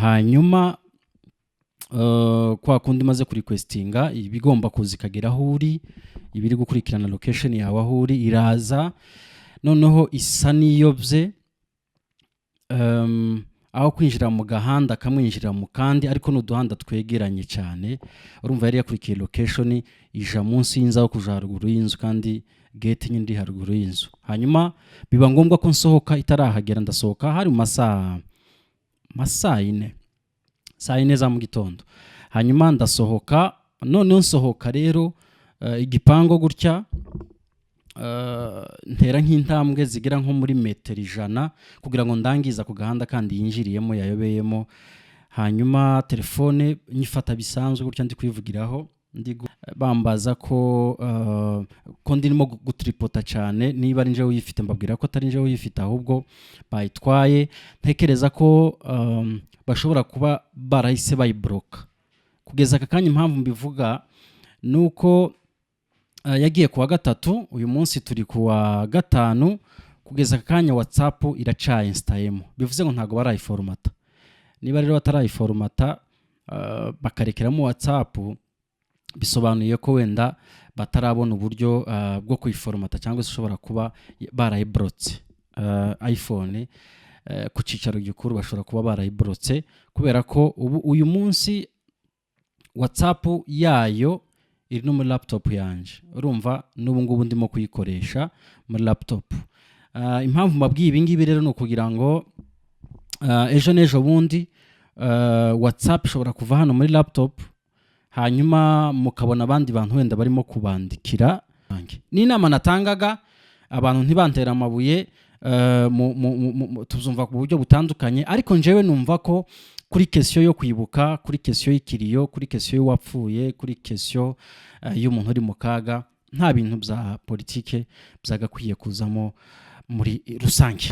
hanyuma kwa kundi maze kuri requestinga ibigomba kuzikagera aho uri ibiri gukurikirana location yawe aho uri iraza noneho isa niyobye aho kwinjira mu gahanda kamwinjira mu kandi ariko n'uduhanda twegeranye cyane urumva yari yakurikiye location ija munsi y'inzu aho kuja haruguru y'inzu kandi gate nyindi haruguru y'inzu hanyuma biba ngombwa ko nsohoka itarahagera ndasohoka hari mu masaa 4 za mu gitondo hanyuma ndasohoka none nsohoka rero igipango gutya ntera nk'intambwe zigera nko muri metero 100 kugira ngo ndangiza ku gahanda kandi yinjiriyemo yayobeyemo hanyuma telefone nyifata bisanzwe gutya ndi kwivugiraho bambaza ko ndimo gutripota cyane niba ari nje uyifite mbabwira ko atari nje uyifite ahubwo bayitwaye ntekereza ko bashobora kuba barahise bayibloka kugeza aka kanya impamvu mbivuga nuko yagiye kuwa gatatu uyu munsi turi kuwa gatanu kugeza aka kanya WhatsApp iracaye installemo bivuze ngo ntago barayiformata niba rero batarayiformata bakarekeramo WhatsApp bisobanuye ko wenda batarabona uburyo bwo kuyiformata cyangwa se ushobora kuba barayibrotse iPhone ku cicaro gikuru bashobora kuba barayibrotse kubera ko uyu munsi WhatsApp yayo iri no muri laptop yanje urumva n'ubu ngubu ndimo kuyikoresha muri laptop impamvu mbabwiye ibi ngibi rero no kugira ngo ejo nejo bundi WhatsApp ishobora kuva hano muri laptop hanyuma mukabona abandi bantu wenda barimo kubandikira n'inama natangaga abantu ntibantera amabuye tuzumva ku buryo butandukanye ariko njewe numva ko kuri question yo kwibuka kuri question y'ikiriyo kuri question y'uwapfuye kuri question y'umuntu uri mu kaga nta bintu bya politike byagakwiye kuzamo muri rusange.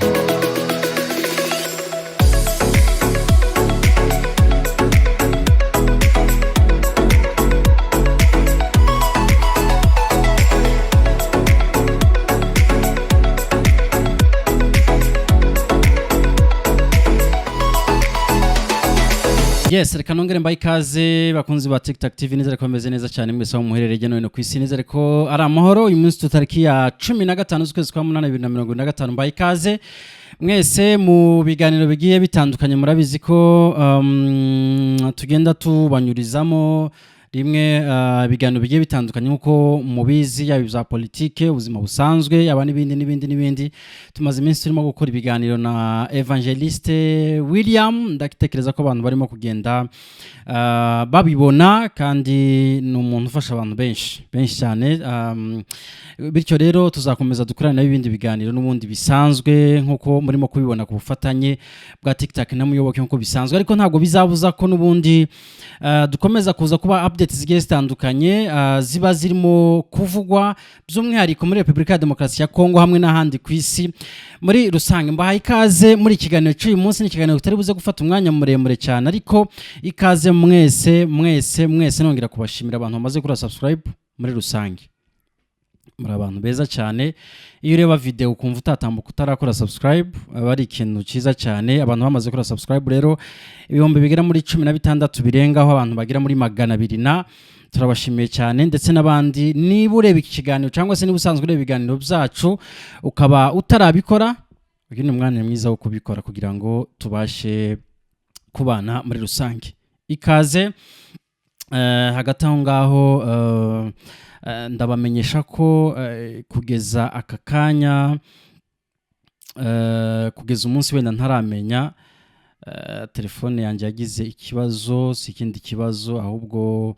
Yes, reka nongere mbaye ikaze bakunzi ba TikTok TV nizere ko meze neza cyane mwese aho muherereye no ku isi nizere ko ari amahoro uyu munsi tutariki ya 15 z'ukwezi kwa 8 2025 mbaye ikaze mwese mu biganiro bigiye bitandukanye murabizi ko tugenda tubanyurizamo rimwe biganiro bigiye bitandukanye nkuko mubizi yaba za politike ubuzima busanzwe yaba n'ibindi tumaze iminsi turimo gukora ibiganiro na Evangeliste William ndakitekereza ko abantu barimo kugenda babibona kandi n'umuntu ufasha abantu benshi cyane bityo rero tuzakomeza dukorana n'ibindi biganiro n'ubundi bisanzwe nkuko murimo kubibona ku bufatanye bwa TikTok na muyoboke nkuko bisanzwe ariko ntago bizabuza ko n'ubundi dukomeza kuza kuba updates zigiye zitandukanye ziba zirimo kuvugwa by'umwihariko muri Republika ya Demokarasi ya Kongo hamwe n'ahandi ku isi muri rusange mbahaye ikaze muri ikiganiro cy'uyu munsi n'ikiganiro tutari buze gufata umwanya muremure cyane ariko ikaze mwese nongera kubashimira abantu bamaze kuri subscribe muri rusange muri abantu beza cyane iyo ureba video ukumva utatambuka utarakora subscribe bari ikintu cyiza cyane abantu bamaze kuri subscribe rero ibihumbi bigera muri 16 birengaho abantu bagira muri 200 turabashimiye cyane ndetse nabandi niba ureba iki kiganiro cyangwa se niba usanzwe ureba ibiganiro byacu ukaba utarabikora uyu ni umwanya mwiza wo kubikora kugira ngo tubashe kubana muri rusange ikaze hagati aho ngaho ndabamenyesha ko kugeza aka kanya kugeza umunsi wenda ntaramenya telefone yanjye yagize ikibazo si ikindi kibazo ahubwo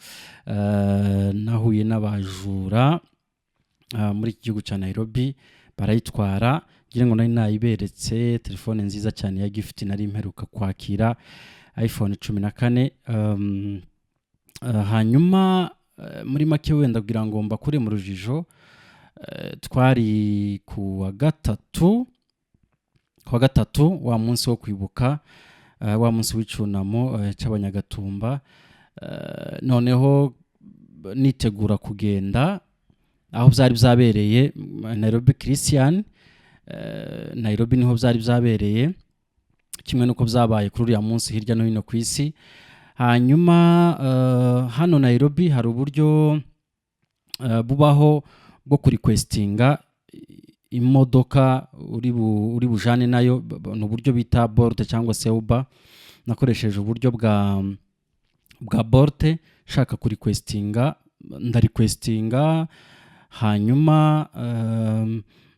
nahuye n'abajura muri iki gihugu cya Nairobi barayitwara ngira ngo nari nayiberetse telefone nziza cyane ya gift nari imperuka kwakira iPhone 14 hanyuma muri make wenda kugira ngo mbakure mu rujijo twari kuwa gatatu wa munsi wo kwibuka wa munsi w'icunamo cy'abanyagatumba noneho nitegura kugenda aho byari byabereye Nairobi Christian Nairobi niho byari byabereye kimwe nuko byabaye kuri uriya munsi hirya no hino ku isi. Hanyuma hano Nairobi hari uburyo bubaho bwo kurikwestinga imodoka uri bujane nayo, ni uburyo bita Bolt cyangwa se Uber. Nakoresheje uburyo bwa Bolt shaka kurikwestinga, ndarikwestinga, hanyuma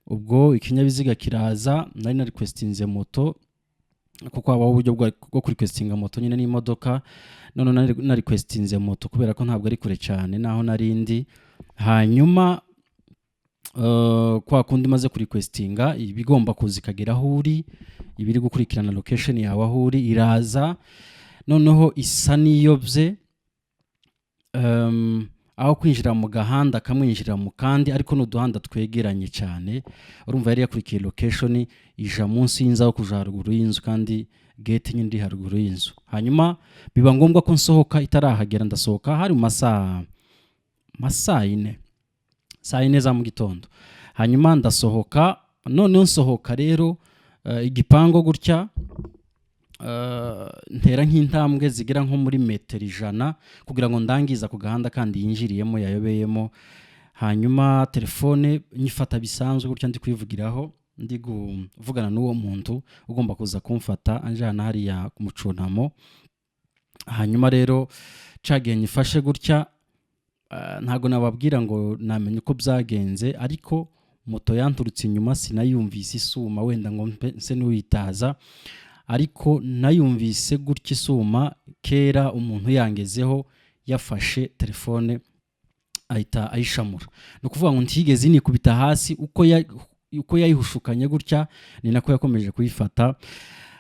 ubwo ikinyabiziga kiraza, nari narikwestinze moto kuko habaho uburyo bwo kurikwestinga moto nyine n'imodoka. None narikwestinze moto kubera ko ntabwo ari kure cyane naho narindi. Hanyuma kwa kundi maze kurikwestinga ibigomba kuza ikagera aho uri, ibiri gukurikirana location yawe aho uri, iraza noneho isa niyobye, aho kwinjira mu gahanda kamwinjira mu kandi, ariko n'uduhanda twegeranye cyane. Urumva yari yakurikiye location ija munsi y'inzu aho kuja haruguru y'inzu, kandi gate nyindi haruguru y'inzu. Hanyuma biba ngombwa ko nsohoka, itarahagera ndasohoka hari mu saa 4 za mu gitondo. Hanyuma ndasohoka, none nsohoka rero igipango gutya, ntera nk'intambwe zigira nko muri metero 100 kugira ngo ndangiza ku gahanda kandi yinjiriyemo yayobeyemo. Hanyuma telefone nyifata bisanzwe gutya, ndi kwivugiraho, ndi kuvugana n'uwo muntu ugomba kuza kumfata anjana hariya ku mucunamo. Hanyuma rero cagiye nyifashe gutya, ntago nababwira ngo namenye uko byagenze, ariko moto yanturutse inyuma sinayumvise isuma, wenda ngo nse n'uwitaza, ariko nayumvise gutya isuma kera umuntu yangezeho yafashe telefone ahita ayishamura. No kuvuga ngo ntigeze nikubita hasi, uko yayihushukanye gutya ni nako yakomeje kuyifata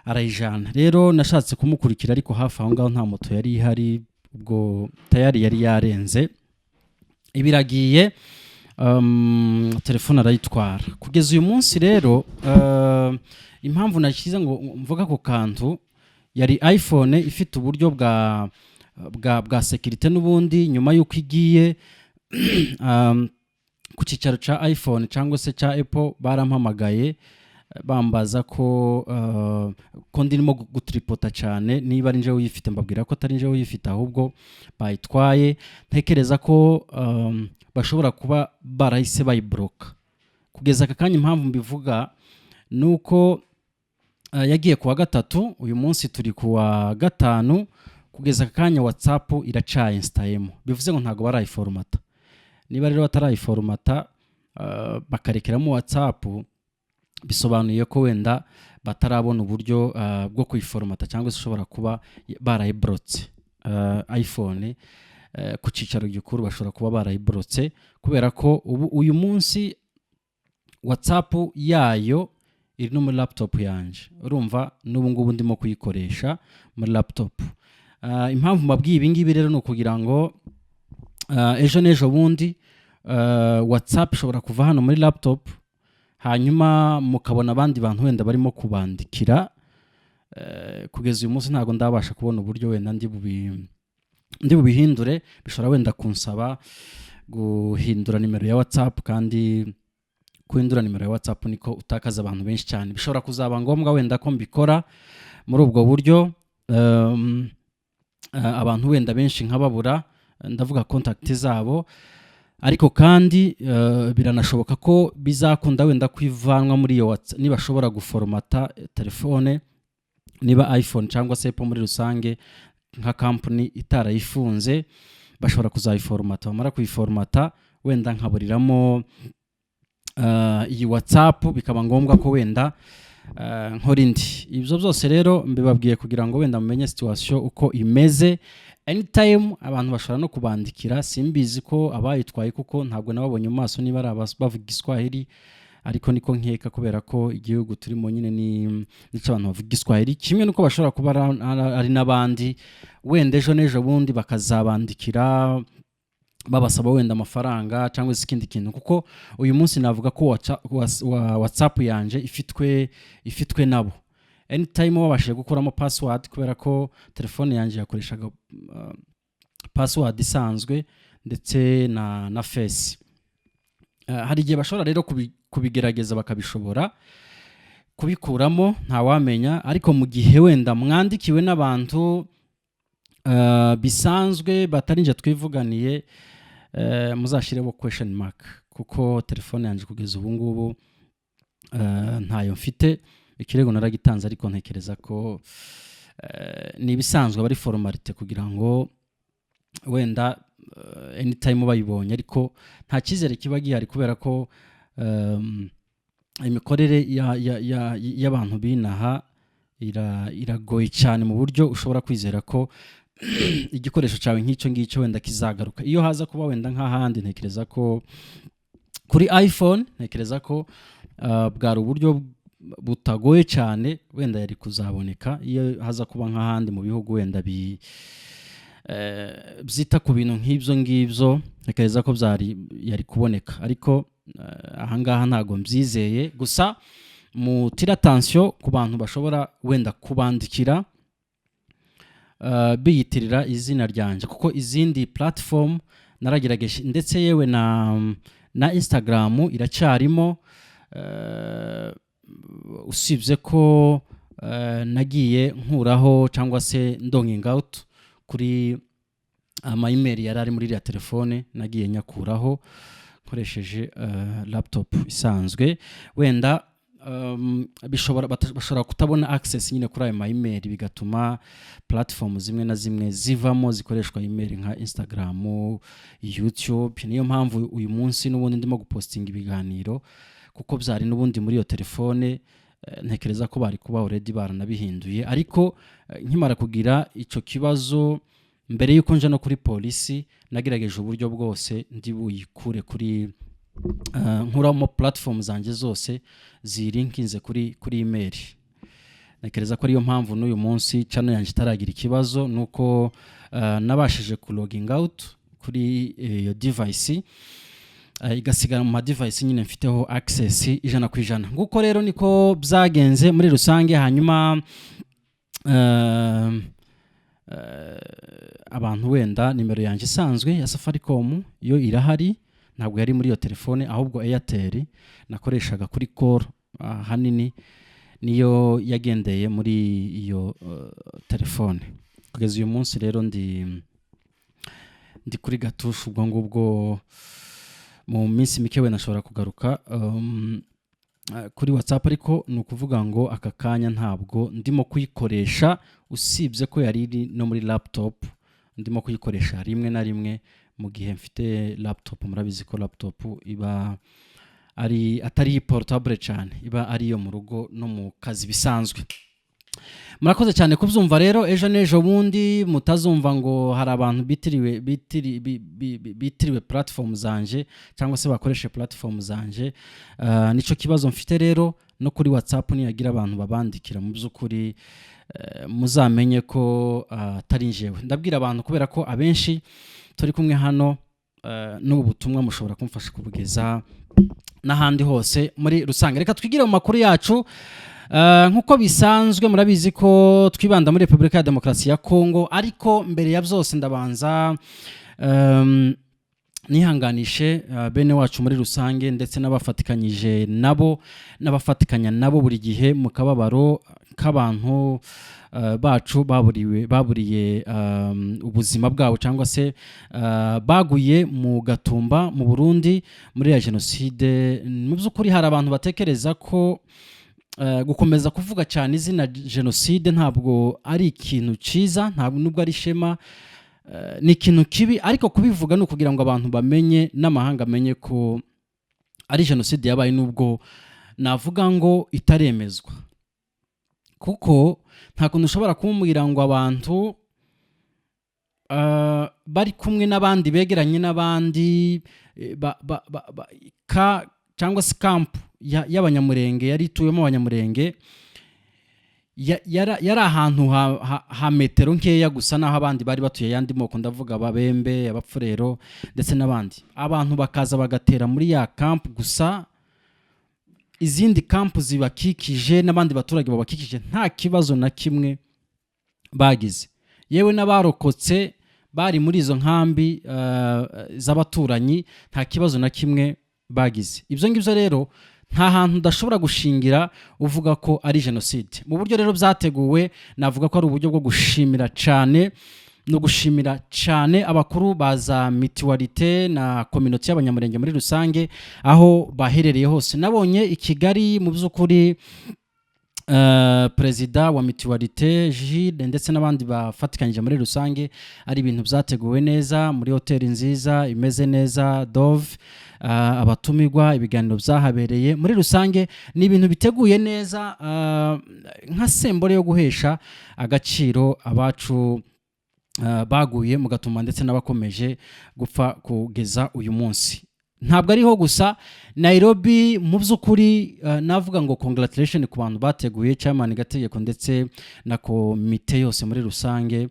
arayijana. Rero nashatse kumukurikira, ariko hafi aho ngaho nta moto yari ihari, ubwo tayari yari yarenze. Ibiragiye telefone arayitwara. Kugeza uyu munsi rero impamvu nakiza ngo mvuga ko kantu yari iPhone ifite uburyo bwa security n'ubundi. Nyuma yuko igiye ku cyicaro ca iPhone cyangwa se ca Apple, barampamagaye bambaza ko ndimo gutripota cyane niba ari nje uyifite. Mbabwira ko atari nje uyifite, ahubwo bayitwaye. Ntekereza ko bashobora kuba barahise bayibloka. Kugeza aka kanya impamvu mbivuga nuko yagiye kuwa 3, uyu munsi turi kuwa 5. Kugeza aka kanya WhatsApp iracaye installemo, bivuze ngo ntago barayiformata. Niba rero batarayiformata bakarekeramo WhatsApp, bisobanuye ko wenda batarabona uburyo bwo kuyiformata, cyangwa se ushobora kuba barayibrotse. iPhone ku cicaro gikuru bashobora kuba barayibrotse, kubera ko uyu munsi WhatsApp yayo iri no muri laptop yanje. Urumva n'ubu ngubu ndimo kuyikoresha muri laptop. Impamvu mbabwiye ibi ngibi rero no kugira ngo ejo nejo bundi WhatsApp ishobora kuva hano muri laptop, hanyuma mukabona abandi bantu wenda barimo kubandikira. Kugeza uyu munsi ntago ndabasha kubona uburyo wenda ndi bubihindure. Bishobora wenda kunsaba guhindura nimero ya WhatsApp, kandi kuhindura nimero ya WhatsApp niko utakaza abantu benshi cyane. Bishobora kuzaba ngombwa wenda ko mbikora muri ubwo buryo, abantu wenda benshi nkababura, ndavuga contact zabo. Ariko kandi biranashoboka ko bizakunda wenda kwivanwa muri iyo WhatsApp niba shobora guformata telefone, niba iPhone cyangwa se Apple muri rusange nka company itarayifunze, bashobora kuzayiformata. Bamara kuyiformata wenda nkaburiramo iyi WhatsApp, bikaba ngombwa ko wenda nkora indi. Ibyo byose rero mbibabwiye kugira ngo wenda mumenye situation uko imeze. Anytime abantu bashobora no kubandikira, simbizi ko abayitwaye kuko ntabwo nababonye mu maso niba ari bavuga Igiswahili, ariko niko nkeka kubera ko igihugu turimo nyine nico abantu bavuga Igiswahili. Kimwe nuko bashobora kuba ari nabandi wenda ejo nejo bundi bakazabandikira babasaba wenda amafaranga cyangwa ikindi kintu, kuko uyu munsi navuga ko WhatsApp yanje ifitwe nabo. Anytime wabashije gukuramo password, kubera ko telefone yanje yakoreshaga password isanzwe ndetse na face. Hari igihe bashobora rero kubigerageza bakabishobora, kubikuramo ntawamenya, ariko mu gihe wenda mwandikiwe n'abantu bisanzwe batari nje twivuganiye, muzashireho question mark, kuko telefone yanjye kugeza ubu ngubu ntayo mfite. Ikirego naragitanze, ariko ntekereza ko ni ibisanzwe bari formalite kugira ngo wenda anytime bayibonye, ariko nta cyizere kiba gihari kubera ko imikorere y'abantu binaha iragoye cyane mu buryo ushobora kwizera ko igikoresho cyawe nk'icyo ngicyo wenda kizagaruka. Iyo haza kuba wenda nk'ahandi, ntekereza ko kuri iPhone, ntekereza ko bwari uburyo butagoye cyane wenda yari kuzaboneka. Iyo haza kuba nk'ahandi mu bihugu wenda byita ku bintu nk'ibyo ngibyo, ntekereza ko yari kuboneka, ariko ahangaha ntago mbyizeye. Gusa mutira attention ku bantu bashobora wenda kubandikira biyitirira izina ryanje, kuko izindi platform naragerageje, ndetse yewe na Instagram iracyarimo, usibye ko nagiye nkuraho cyangwa se ndonging out kuri ama email yari ari muri iriya telefone, nagiye nyakuraho nkoresheje laptop isanzwe. Wenda bashobora kutabona access nyine kuri ayo ma email, bigatuma platform zimwe na zimwe zivamo zikoreshwa email nka Instagram, YouTube. Niyo mpamvu uyu munsi n'ubundi ndimo gupostinga ibiganiro, kuko byari n'ubundi muri iyo telefone. Ntekereza ko bari kuba already baranabihinduye, ariko nkimara kugira icyo kibazo mbere yuko nje no kuri polisi, nagerageje uburyo bwose ndi buyikure kuri nkuramo platform zanjye zose zirinkinze kuri email. Ntekereza ko ariyo mpamvu n'uyu munsi channel yanjye itaragira ikibazo, nuko nabashije ku logging out kuri iyo device, igasigara mu device nyine mfiteho access 100%. Nguko rero niko byagenze muri rusange. Hanyuma abantu wenda nimero yanjye isanzwe ya Safaricom yo irahari, ntabwo yari muri iyo telefone, ahubwo Airtel nakoreshaga kuri call hanini niyo yagendeye muri iyo telefone. Kugeza uyu munsi rero ndi kuri gatushu, ubwo ngubwo mu minsi mike we nashobora kugaruka kuri WhatsApp, ariko ni ukuvuga ngo aka kanya ntabwo ndimo kuyikoresha, usibye ko yari iri no muri laptop. Ndimo kuyikoresha rimwe na rimwe mu gihe mfite laptop. Murabizi ko laptop iba atari portable cyane, iba ari yo mu rugo no mu kazi bisanzwe. Murakoze cyane kubyumva rero. Ejo n'ejo bundi mutazumva ngo hari abantu bitiriwe platform zanje cyangwa se bakoreshe platform zanje. Nico kibazo mfite rero no kuri WhatsApp, niyagira abantu babandikira, mu by'ukuri muzamenye ko atari njewe. Ndabwira abantu kubera ko abenshi turi kumwe hano, n'ubu butumwa mushobora kumfasha kubugeza n'ahandi hose muri rusange. Reka twigire mu makuru yacu. Nkuko bisanzwe murabizi ko twibanda muri Repubulika ya Demokarasi ya Kongo, ariko mbere ya byose ndabanza nihanganishe bene wacu muri rusange, ndetse n'abafatikanyije nabo n'abafatikanya nabo buri gihe mu kababaro k'abantu bacu baburiye ubuzima bwabo, cyangwa se baguye mu Gatumba mu Burundi muri ya jenoside. Mu by'ukuri hari abantu batekereza ko gukomeza kuvuga cyane izina jenoside ntabwo ari ikintu cyiza, ntabwo nubwo ari shema, ni ikintu kibi, ariko kubivuga no kugira ngo abantu bamenye, n'amahanga amenye ko ari jenoside yabaye, nubwo navuga ngo itaremezwa. Kuko nta kuntu ushobora kumubwira ngo abantu bari kumwe n'abandi, begeranye n'abandi, cyangwa se camp y'abanyamurenge yari ituyemo abanyamurenge, yari ahantu ha metero nkeya gusa naho abandi bari batuye yandi moko, ndavuga ababembe, abapfurero ndetse n'abandi. Abantu bakaza bagatera muri ya camp, gusa izindi camp zibakikije n'abandi baturage babakikije nta kibazo na kimwe bagize. Yewe n'abarokotse bari muri izo nkambi z'abaturanyi nta kibazo na kimwe bagize. Ibyo ngibyo rero nta hantu udashobora gushingira uvuga ko ari jenoside. Mu buryo rero byateguwe navuga ko ari uburyo bwo gushimira cyane no gushimira cyane abakuru baza mituwalite na community y'abanyamurenge muri rusange aho baherereye hose. Nabonye i Kigali mu by'ukuri perezida wa mituwalite Gilles ndetse n'abandi bafatikanyije muri rusange ari ibintu byateguwe neza muri hoteli nziza imeze neza Dove. Abatumirwa ibiganiro byahabereye muri rusange ni ibintu biteguye neza nka sembore yo guhesha agaciro abacu baguye mu Gatumba ndetse n'abakomeje gupfa kugeza uyu munsi. Ntabwo ariho gusa Nairobi mu by'ukuri navuga ngo congratulation ku bantu bateguye Chairman Gategeko ndetse na komite yose muri rusange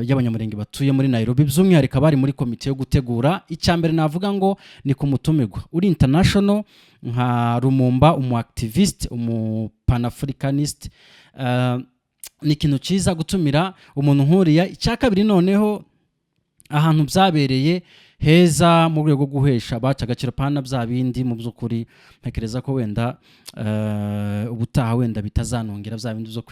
y'abanyamurenge batuye muri Nairobi, by'umwihariko bari muri komite yo gutegura. Icyambere navuga ngo ni ku mutumirwa uri international nka Lumumba, umu activist, umu panafricanist. Ni ikintu cyiza gutumira umuntu nkuriya. Icya kabiri noneho ahantu byabereye heza mu rwego rwo guhesha baca agaciro pana bya bindi mu by'ukuri ntekereza ko wenda ubutaha wenda bitazanongera bya bindi byo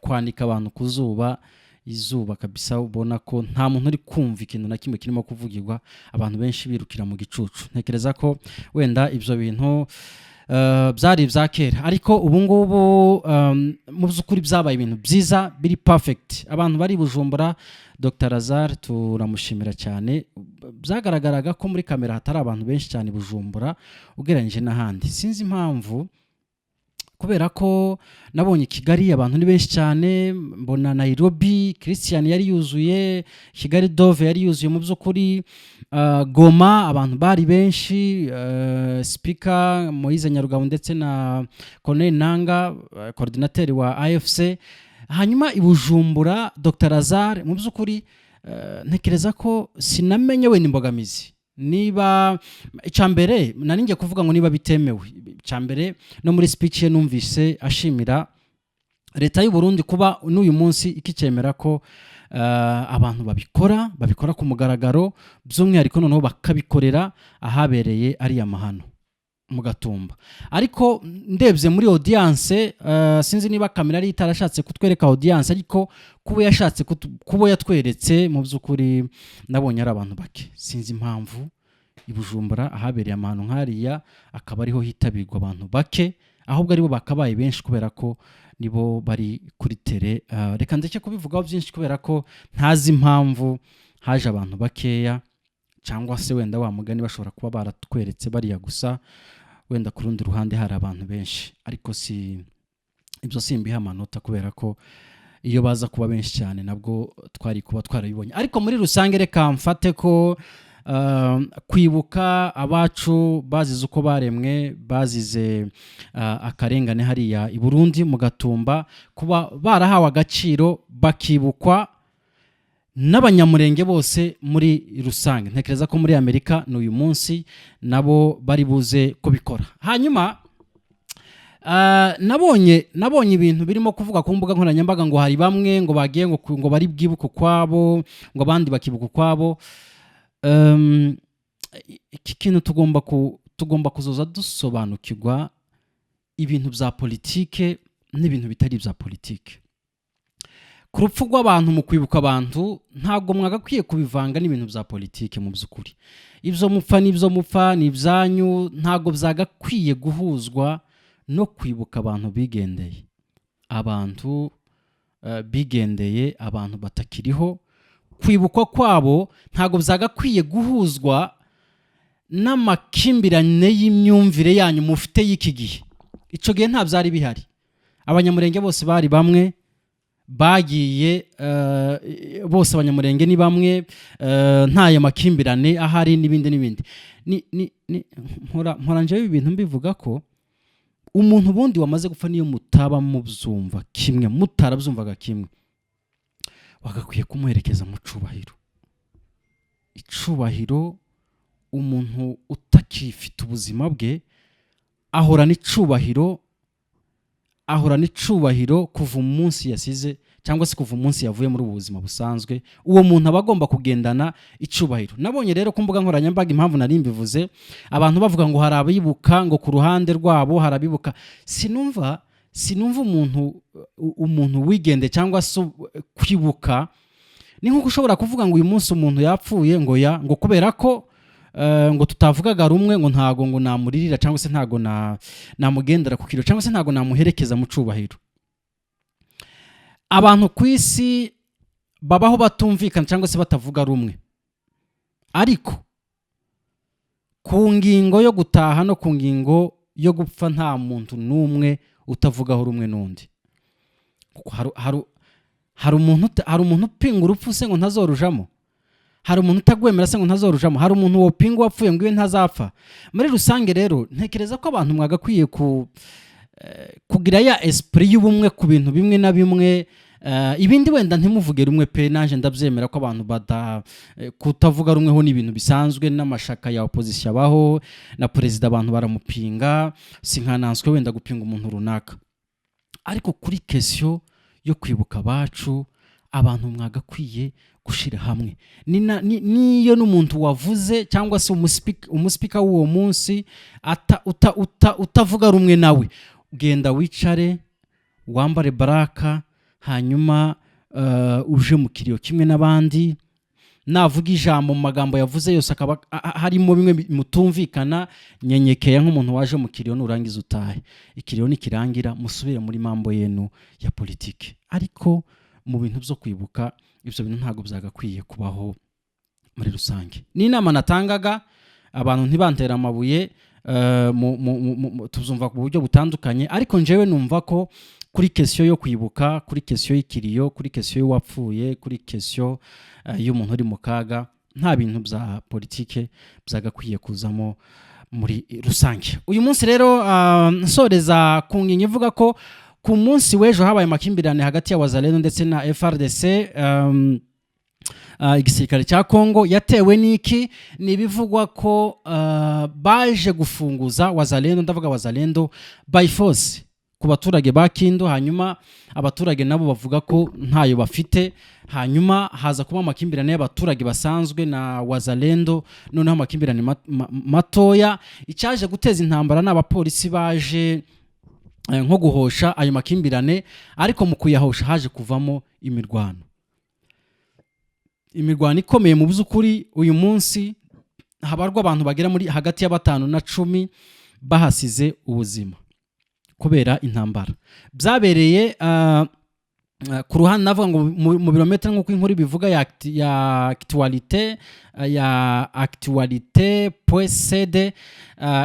kwanika abantu ku zuba izuba kabisa, ubona ko nta muntu uri kumva ikintu na kimwe kirimo kuvugirwa, abantu benshi birukira mu gicucu. Ntekereza ko wenda ibyo bintu byari bya kera, ariko ubu ngubu mu by'ukuri byabaye ibintu byiza biri perfect. Abantu bari Bujumbura, Dr Lazare turamushimira cyane. Byagaragaraga ko muri kamera hatari abantu benshi cyane Bujumbura ugereranyije n'ahandi, sinzi impamvu, kubera ko nabonye Kigali abantu ni benshi cyane, mbona Nairobi Christian yari yuzuye, Kigali Dove yari yuzuye mu by'ukuri, Goma abantu bari benshi, speaker Moise Nyarugabo ndetse na Colonel Nanga coordinateur wa AFC. Hanyuma i Bujumbura Dr Lazare mu by'ukuri ntekereza ko sinamenye we n'imbogamizi niba icyambere naninge kuvuga ngo niba bitemewe. Icyambere no muri speech ye numvise ashimira leta y'u Burundi kuba n'uyu munsi ikicemera ko abantu babikora ku mugaragaro, by'umwihariko noneho bakabikorera ahabereye ari amahano mu Gatumba. Ariko ndebye muri audience sinzi niba kamera ari itarashatse kutwereka audience, ariko kubo yashatse kubo yatweretse mu by'ukuri nabonye ari abantu bake. Sinzi impamvu i Bujumbura ahabereye amahano nkariya akaba ariho hitabirwa abantu bake, ahubwo aribo bakabaye benshi kubera ko nibo bari kuri tele. Reka ndeke kubivugaho byinshi kubera ko ntazi impamvu haje abantu bakeya, cyangwa se wenda wa mugani bashobora kuba baratweretse bariya gusa, wenda ku rundi ruhande hari abantu benshi, ariko ibyo simbiha amanota kubera ko iyo baza kuba benshi cyane nabwo twari kuba twarabibonye. Ariko muri rusange reka mfate ko kwibuka abacu bazize uko baremwe, bazize akarengane hariya i Burundi mu Gatumba, kuba barahawe agaciro bakibukwa n'abanyamurenge bose muri rusange. Ntekereza ko muri Amerika n'uyu munsi nabo bari buze kubikora. Hanyuma nabonye ibintu birimo kuvuga ku mbuga nkoranyambaga ngo hari bamwe ngo bagiye ngo bari bwibuka kwabo, ngo abandi bakibuka kwabo. Iki kintu tugomba kuzoza dusobanukirwa ibintu bya politike n'ibintu bitari bya politike. Ku rupfu rw'abantu mu kwibuka abantu ntabwo mwagakwiye kubivanga n'ibintu bya politike. Mu by'ukuri ibyo mupfa ni ibyanyu, ntabwo byagakwiye guhuzwa no kwibuka abantu bigendeye, abantu batakiriho. Kwibukwa kwabo ntabwo byagakwiye guhuzwa n'amakimbirane y'imyumvire yanyu mufite y'iki gihe. Icyo gihe nta byari bihari, abanyamurenge bose bari bamwe, bagiye bose abanyamurenge ni bamwe, ntayo makimbirane ahari n'ibindi. Nkoranje ibintu mbivuga ko umuntu bundi wamaze gupfa niyo mutaba mubyumva kimwe, mutarabyumvaga kimwe, wagakwiye kumuherekeza mu icubahiro. Umuntu utakifite ubuzima bwe ahorana icubahiro kuva umunsi yasize cyangwa se kuva umunsi yavuye muri ubu buzima busanzwe, uwo muntu aba agomba kugendana icubahiro. Nabonye rero ku mbuga nkoranyambaga, impamvu nari mbivuze, abantu bavuga ngo hari abibuka ngo ku ruhande rwabo harabibuka. Sinumva umuntu wigende cyangwa se kwibuka. Ni nkuko ushobora kuvuga ngo uyu munsi umuntu yapfuye ngo kubera ko ngo tutavugaga rumwe ngo ntago ngo namuririra cyangwa se ntago namugendera ku kiro cyangwa se ntago namuherekeza mu cubahiro. Abantu ku isi babaho batumvikana cyangwa se batavuga rumwe, ariko ku ngingo yo gutaha no ku ngingo yo gupfa nta muntu n'umwe utavugaho rumwe n'undi. Hari umuntu upinga urupfu se ngo ntazorujamo, hari umuntu utagwemera se ngo ntazorujamo, hari umuntu wopinga wapfuye ngo iwe ntazapfa. Muri rusange rero ntekereza ko abantu mwagakwiye kugira ya esprit y'ubumwe ku bintu bimwe na bimwe. Ibindi wenda ntimuvuge rumwe pe, naje ndabyemera ko abantu kutavuga rumwe ho ni ibintu bisanzwe, n'amashaka ya opposition abaho, na president abantu baramupinga, sinkananswe wenda gupinga umuntu runaka. Ariko kuri question yo kwibuka bacu, abantu mwagakwiye gushira hamwe. Niyo n'umuntu wavuze cyangwa se umuspika w'uwo munsi utavuga rumwe nawe, genda wicare wambare baraka, hanyuma uje mu kiriyo kimwe n'abandi. Navuga ijambo mu magambo yavuze yose akaba harimo bimwe mutumvikana, nyenyekeye nk'umuntu waje mu kiriyo, nurangiza utahe. Ikiriyo nikirangira musubire muri mambo yenu ya politike. Ariko mu bintu byo kwibuka, ibyo bintu ntago byagakwiye kubaho muri rusange. Ni inama natangaga, abantu ntibantera amabuye, tuzumva ku buryo butandukanye, ariko njewe numva ko kuri question yo kwibuka, kuri question y'ikiriyo, kuri question y'uwapfuye, kuri question y'umuntu uri mu kaga, nta bintu bya politike byagakwiye kuzamo muri rusange. Uyu munsi rero nsoreza ku ngingo ivuga ko ku munsi w'ejo habaye amakimbirane hagati ya Wazalendo ndetse na FRDC, igisirikare cya Kongo. Yatewe n'iki? Ni bivugwa ko baje gufunguza Wazalendo, ndavuga Wazalendo by force, ku baturage ba Kindu. Hanyuma abaturage nabo bavuga ko ntayo bafite, hanyuma haza kuba amakimbirane y'abaturage basanzwe na Wazalendo, noneho amakimbirane matoya. Icyaje guteza intambara n'abapolisi baje nko guhosha ayo makimbirane, ariko mu kuyahosha haje kuvamo imirwano ikomeye. Mu by'ukuri uyu munsi habarwa abantu bagera muri hagati ya 5 na 10 bahasize ubuzima kubera intambara. Byabereye ku ruhande navuga ngo mu birometero nk'uko inkuru bivuga ya actualité.cd,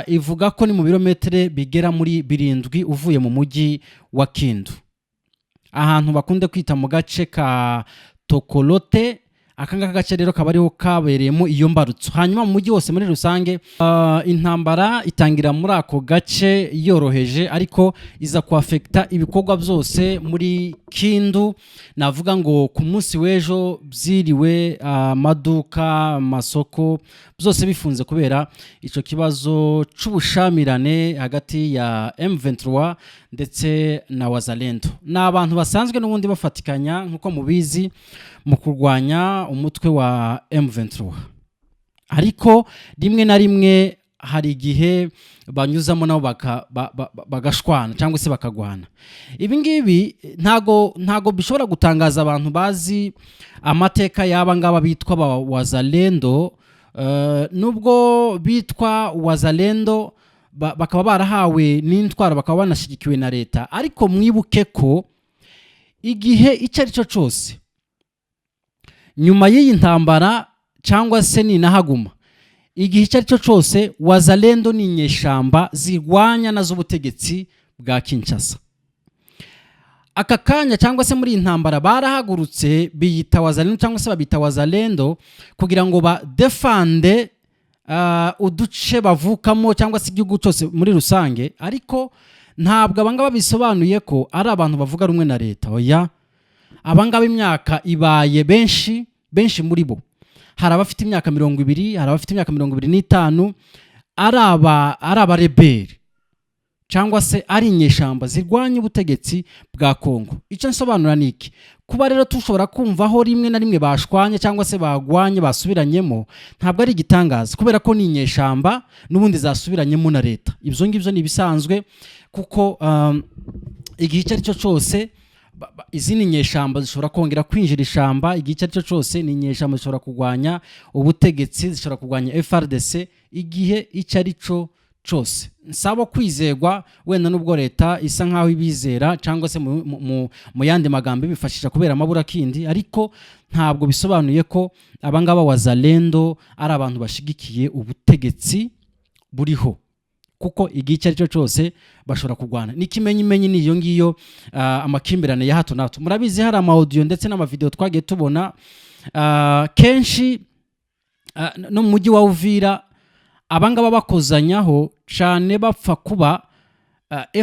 ivuga ko ni mu birometero bigera muri 7 uvuye mu mujyi wa Kindu, ahantu bakunde kwita mu gace ka Tokolote. Akangaka gace rero kabariho kabereyemo iyo mbarutso. Hanyuma mu mujyi wose muri rusange intambara itangira muri ako gace yoroheje, ariko iza kuafekta ibikorwa byose muri Kindu. Navuga ngo ku munsi w'ejo byiriwe amaduka, amasoko byose bifunze kubera ico kibazo c'ubushamirane hagati ya M23 ndetse na Wazalendo. N'abantu basanzwe n'ubundi bafatikanya nkuko mubizi mu kurwanya umutwe wa M23, ariko rimwe na rimwe hari igihe banyuzamo nabo bagashwana cyangwa se bakagwana. Ibi ngibi ntago bishobora gutangaza abantu bazi amateka y'aba ngaba bitwa Wazalendo. Nubwo bitwa Wazalendo bakaba barahawe n'intwaro, bakaba banashyigikiwe na leta, ariko mwibuke ko igihe icyo ari cyo cyose nyuma y'iyi ntambara cyangwa se ninahaguma, igihe icyo ari cyo cyose Wazalendo ni inyeshamba zirwanya nazo ubutegetsi bwa Kinshasa. Aka kanya cyangwa se muri intambara barahagurutse biyita Wazalendo cyangwa se babita Wazalendo kugira ngo ba defende uduce bavukamo cyangwa se igihugu cyose muri rusange, ariko ntabwo abangaba bisobanuye ko ari abantu bavuga rumwe na leta. Oya, abangaba imyaka ibaye benshi muri bo. Hari abafite imyaka 20, hari abafite imyaka 25, ari abareberi cyangwa se ari inyeshamba zirwanya ubutegetsi bwa Kongo. Icyo nsobanura niki? kuba rero tushobora kumvaho rimwe na rimwe bashwanye cyangwa se bagwanye basubiranyemo ntabwo ari igitangaza kubera ko ni inyeshamba n'ubundi zasubiranyemo na leta. Ibyo ngibyo ni ibisanzwe kuko igihe icyo ari cyo cyose izindi nyeshamba zishobora kongera kwinjira ishamba. Igihe icyo ari cyo cyose ni inyeshamba zishobora kurwanya ubutegetsi, zishobora kurwanya FRDC igihe icyo ari cyo cyose. Nsaba kwizegwa wenda nubwo leta isa nkaho ibizera cyangwa se mu yandi magambo bifashisha kubera amabura kindi, ariko ntabwo bisobanuye ko abangaba wazalendo ari abantu bashigikiye ubutegetsi buriho, kuko igihe icyo ari cyo cyose bashobora kurwana. N'ikimenyimenyi niyo ngiyo amakimbirane ya hato na hato. Murabizi hari ama-audio ndetse n'amavideo twagiye tubona kenshi no mu mujyi wa Uvira abangaba bakozanyaho cyane bapfa kuba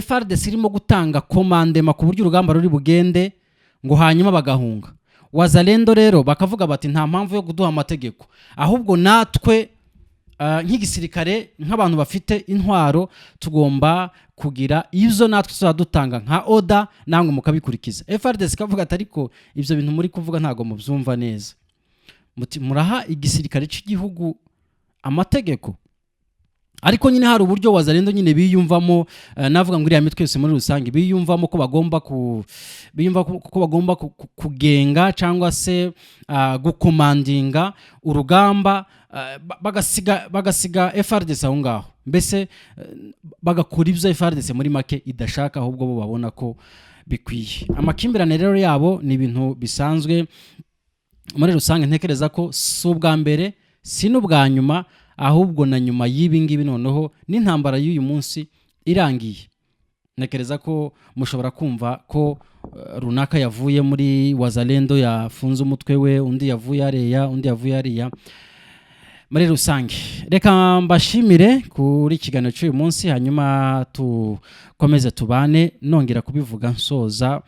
FRDC irimo gutanga komandema ku buryo urugamba ruri bugende ngo hanyuma bagahunga. Wazalendo rero bakavuga bati nta mpamvu yo kuduha amategeko, ahubwo natwe nk'igisirikare nk'abantu bafite intwaro tugomba kugira ibyo natwe tuzadutanga nka oda namwe mukabikurikiza. FRDC kavuga ati ariko ibyo bintu muri kuvuga ntago mubyumva neza, muraha igisirikare cy'igihugu amategeko. Ariko nyine hari uburyo wazalendo nyine biyumvamo, navuga ngo iriya mitwe yose muri rusange biyumvamo ko bagomba kugenga cyangwa se gukomandinga urugamba, bagasiga FRDC aho ngaho, mbese bagakora ibyo FRDC muri make idashaka, ahubwo bo babona ko bikwiye. Amakimbirane rero yabo ni ibintu bisanzwe muri rusange. Ntekereza ko si ubwa mbere si n'ubwa nyuma, ahubwo na nyuma y'ibi ngibi noneho n'intambara y'uyu munsi irangiye, ntekereza ko mushobora kumva ko runaka yavuye muri wazalendo yafunze umutwe we, undi yavuye hariya, undi yavuye hariya. Muri rusange reka mbashimire kuri ikiganiro cy'uyu munsi, hanyuma tukomeze tubane nongera kubivuga nsoza.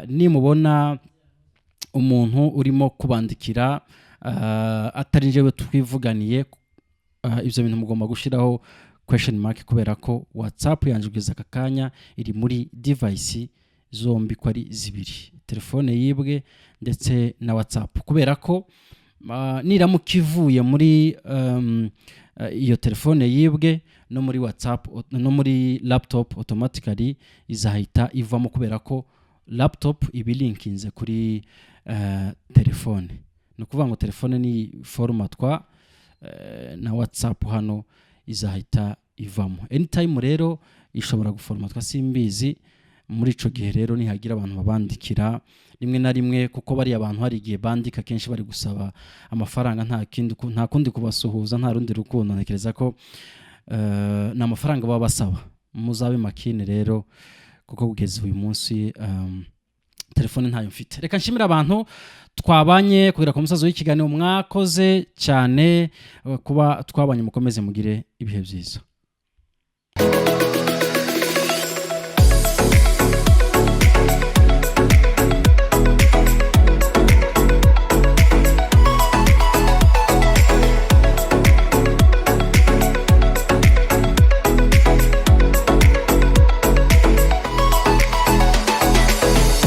Nimubona umuntu urimo kubandikira atari njyewe twivuganiye, ibyo bintu mugomba gushiraho question mark kubera ko WhatsApp yanje kugeza aka kanya iri muri device zombi ko ari zibiri, telefone yibwe ndetse na WhatsApp, kubera ko niramuka ivuye muri iyo telefone yibwe no muri WhatsApp no muri laptop automatically izahita ivamo, kubera ko laptop ibilinkinze kuri telefone. No kuvuga ngo telefone ni formatwa na WhatsApp hano izahita ivamo anytime. Rero ishobora guformatwa simbizi. Muri ico gihe rero nihagira abantu babandikira rimwe na rimwe, kuko bari abantu hari igihe bandika kenshi bari gusaba amafaranga, nta kundi kubasuhuza, nta rundi rukundo. Ntekereza ko na amafaranga baba basaba. Muzabe makine rero, kuko kugeza uyu munsi telefone ntayo mfite. Reka nshimira abantu twabanye kugira ku musazo w'ikiganiro. Mwakoze cyane kuba twabanye, mukomeze mugire ibihe byiza.